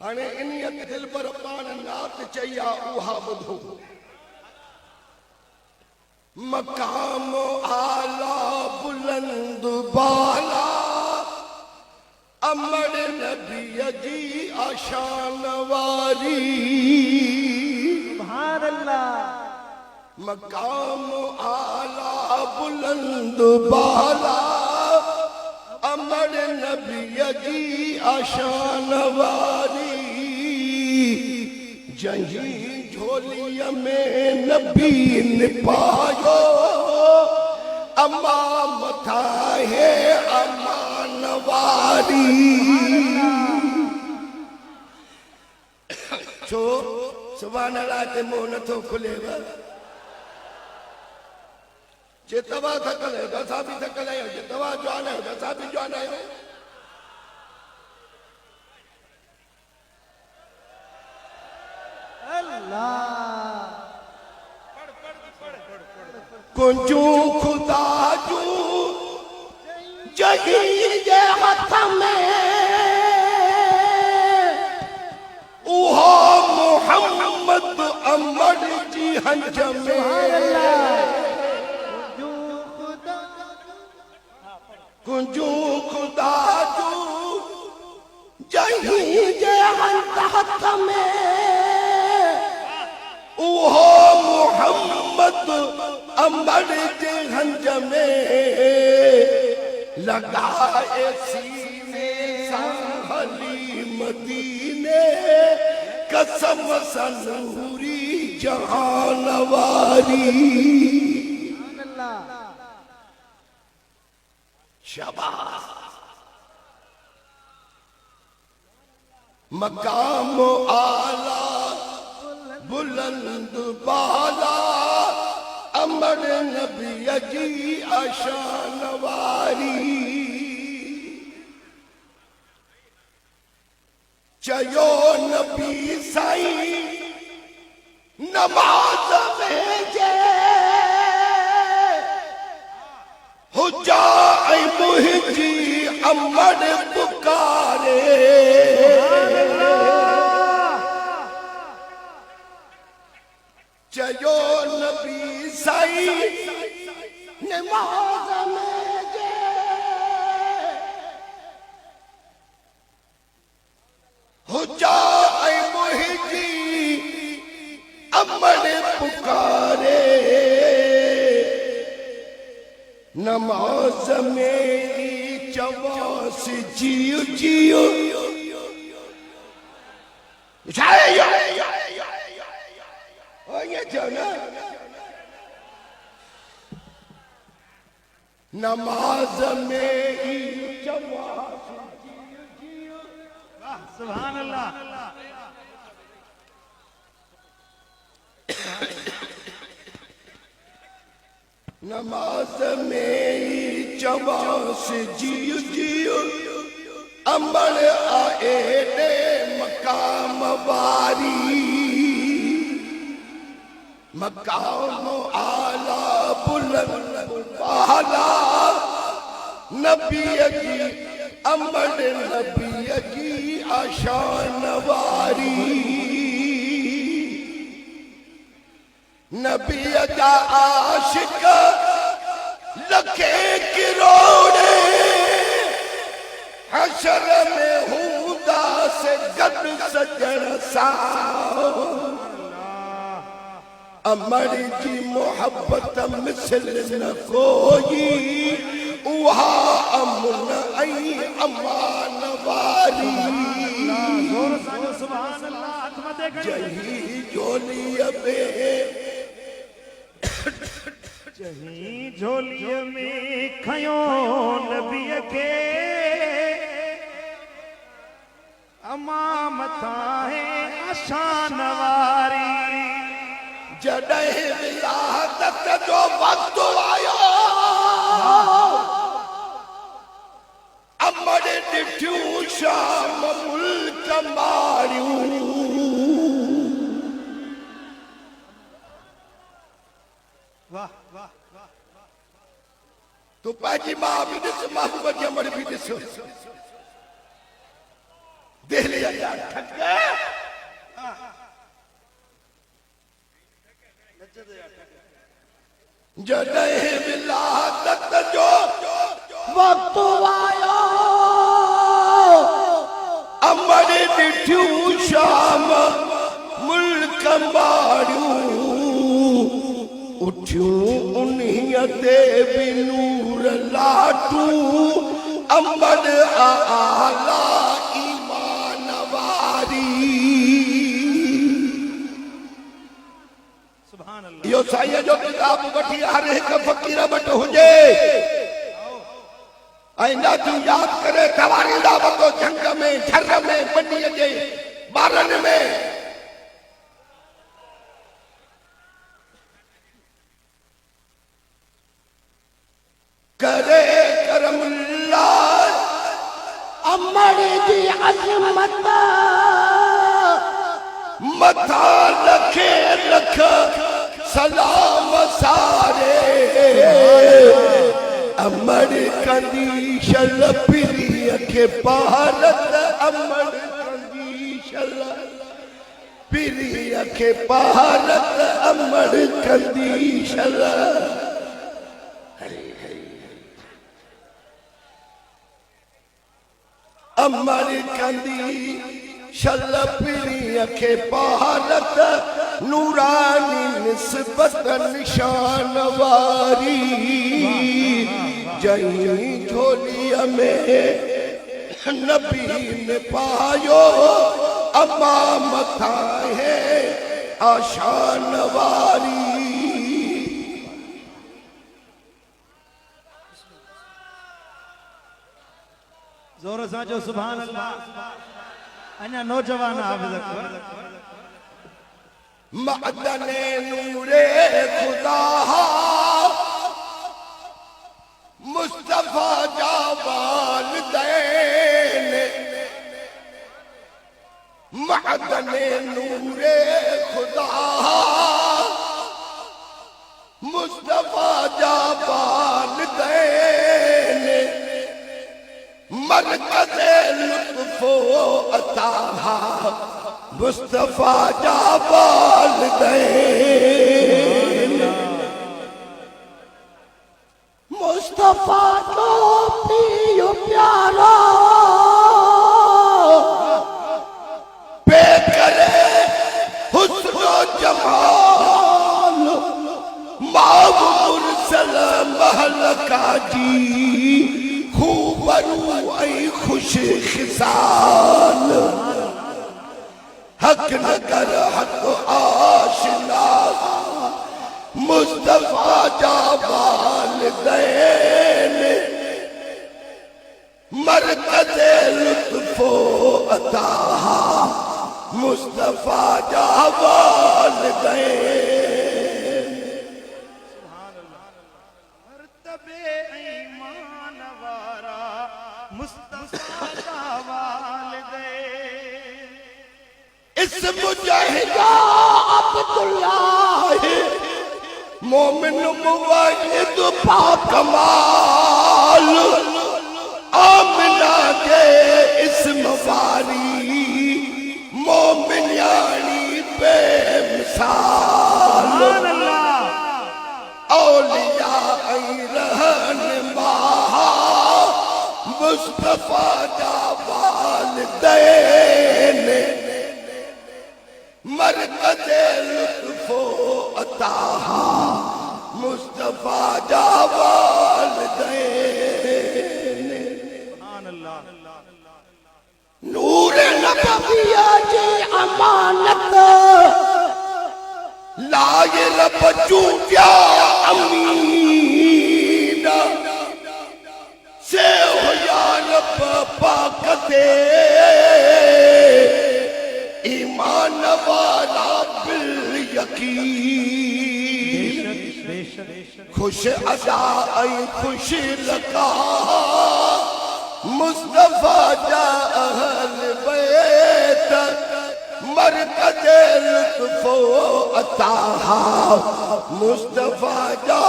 हाणे इन्हीअ दिल पर पाण नात चया उहा ॿुधो। मकाम आला बुलंद बाला अमर नबी जी आशान वारी। सुभान अल्लाह। मकाम आला बुलंद बाला अमर नबी जी आशान वारी। जही झोलीअ में नबी निपायो अम्मा मथा है अमान वारी। छो सुभान अल्लाह ते मुंह नथो खुलेव? जे तव्हां थकल आहियो त असां बि थकल आहियूं, जे तव्हां जवान आहियो त असां बि जवान आहियूं। कुंजूं खुदा जूं जही जे हथ में उहो मोहम्मद अमर जी हंज में। कुंजूं खुदा जूं जही जे हथ में उहो मोहम्मद अमर जे हंज में। लगाए सीने साहली मदीने कसम सनूरी जहान वारी। शाबाश। मकाम आला बुलंद बाला अमर नबी जी आशान वारी। चयो नबी साईं नमाज में जे हुजा ऐं मुंहिंजी अमर पुकारे। चयो नबी साईं नमाज में जे हुजा ऐं मुंहिंजी अमर पुकारे। नमाज मेरी चवास जियो जियो नमाज मेरी चवास जियो जियो। सुभान अल्लाह। नमाज में चवास जियो जियो अमर आए दे मकाम वारी। मकाम आला बुलंद बाला नबी जी अमर नबी जी आशान वारी। नबी जा आशिक लखे किरोड़े हशर में हूंदा से गद सजण सां। अमर जी मोहब्बत मिसल न कोई उहा अमन ऐं अमान वारी। जही झोलीअ में जही झोलीअ में खयो नबीअ खे अमा मथा है आशान वारी। जॾहिं विलादत जो वक्त आयो अमर ॾिठियूं शाम मुल्क मारियूं। वाह वाह। तू पाजी मां भी ॾिस महबूब जी अमर भी ॾिस। दिल्ली जॾहिं विलादत जो वक्त आयो अमर ॾिठियूं शाम मुल्क मारियूं उठियूं उन्हीअ ते बि नूर लाटूं अमर आला ईमान वारी सुभान अल्लाह इहो साईं जो किताब वठी हर हिकु फ़क़ीर वटि हुजे ऐं नाथियूं यादि करे तवारींदा वॻो झंग में झर में बनीअ जे ॿारनि में करे करमुल्ला अमर जी अज़मत मथा लखे लख सलाम सारे अमर कंदी शल पिरीअ खे भारत अमर कंदी शल पिरीअ खे भारत अमर कंदी शल अमर कंदी शल पिरीअ खे भारत नूरानी निस्बत निशान वारी जई झोलीअ में नबी ने पायो अमा मथा है आशान वारी जोर सां जो सुभान अल्लाह अञा नौजवान हाफ़िज़ अकबर मअदने नूरे खुदा मुस्तफा जा वालिदैन मअदने नूरे खुदा मुस्तफा जा वालिदैन मरकज़ लुत्फ़ो अता मुस्तफा जा वालिदैन मुस्तफा तो पियो प्यारा पे करे हुस्न जमाल माव मुरसल महलका जी खूबरू ऐं खुश खिसाल हक नगर हक आशना मुस्तफा जा वालिदैन मरकज़ लुत्फ़ो अता मुस्तफा जा वालिदैन मर्तबे ईमान वारा मुस्तफा जा वालिदैन इस्म मुजाहिदा अब्दुल्लाह मोमिन मुवाहिद पाकमाल आमिना के इस्म वारी मोमिनियानी बेमिसाल सुभान अल्लाह औलिया ऐं रहनुमा मुस्तफा जा वालिदैन मरकज़ लुत्फ़ो अता मुस्तफा जा वालिदैन सुभान अल्लाह नूर नबविया जी अमानत लायल बचूं पिया अमीन से हो या रब पाक ते ईमान वाला बिल यकीन खुश अदा ऐं खुश लका मुस्तफा जा अहल बैत मरकज़ लुत्फ़ो अता मुस्तफा जा